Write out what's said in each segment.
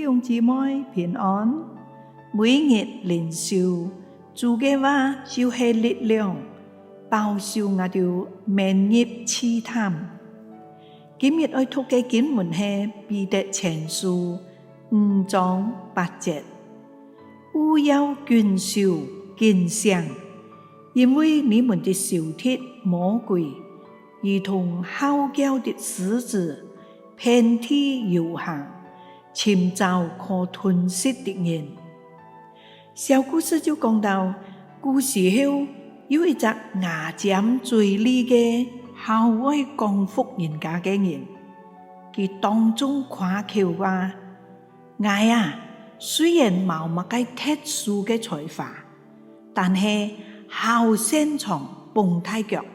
弟兄姊妹平安，每日靈修主嘅話就是力量，保守我哋免入試探。今日要讀嘅經文係彼得前書5章8節，務要謹守謹想，因為你們的仇敵魔鬼，如同吼叫的獅子，遍地遊行，尋找可吞噬的人。小故事就講到，古時候有一隻牙尖嘴利嘅好愛降服人家嘅人，佢當中誇口話：我雖然冇乜嘅特殊嘅才華，但係好擅長蹦太腳。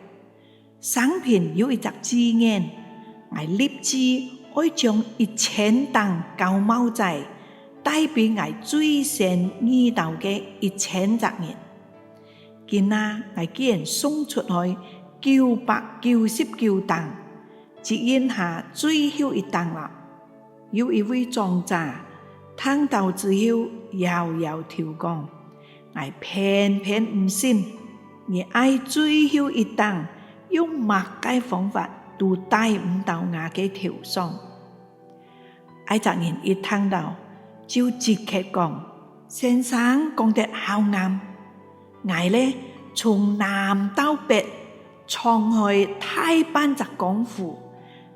生平有一隻志願，我立志愛將1000擔高帽仔帶俾我最先遇到嘅1000隻人。今仔我既然送出去999擔，只剩下最後一擔啦。有一位長者聽到之後搖搖頭講：我偏偏唔信，你愛最後一擔用乜嘅方法都帶唔到我嘅頭上。呢隻人一聽到就即刻講：先生講得好啱，我呢從南到北闖去大半隻功夫，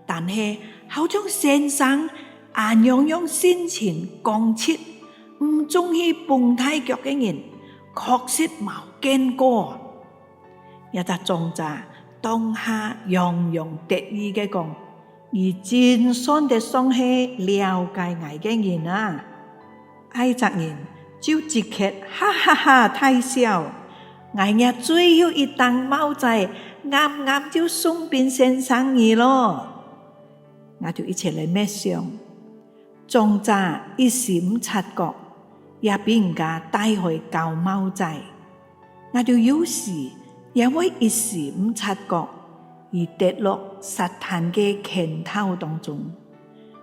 但係好像先生樣心情剛切，唔中意蹦太腳嘅人，確實冇見過。一隻長者當下洋洋得意嘅講：你真算得上係了解我嘅人啊！呢隻人就即刻哈哈哈大笑。我日最後一擔帽仔啱啱就送俾先生你咯。我就一齊嚟默想，長者一時唔察覺，也俾人家帶去高帽仔。我就有時也會一時唔察覺，而跌落撒旦嘅圈套當中。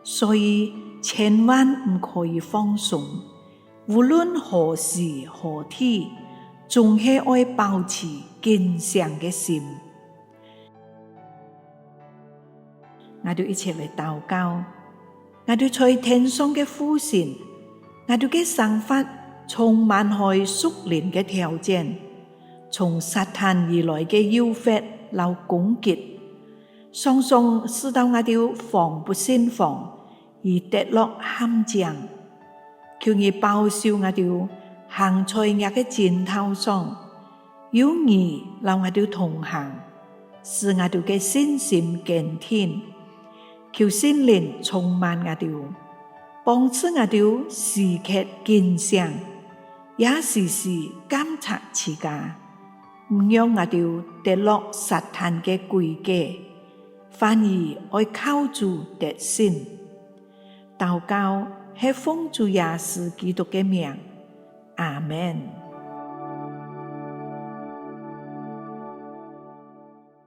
所以千萬唔可以放鬆，無論何時何地，總係愛保持堅強嘅心。我哋一齊嚟禱告，我哋在天上嘅父神，我哋嘅想法充滿去屬靈嘅挑戰，從撒旦而來嘅誘惑和攻擊，常常使到我哋防不勝防，而跌落陷阱。求你保守我哋行在我嘅前途上，有你讓我哋同行，使我哋嘅信心堅挺。求聖靈充滿我哋，幫助我哋時刻堅強，也時時監察自家，唔讓我哋跌落撒旦嘅詭計，反而愛靠主得勝。禱告係奉主耶穌基督嘅名，阿們。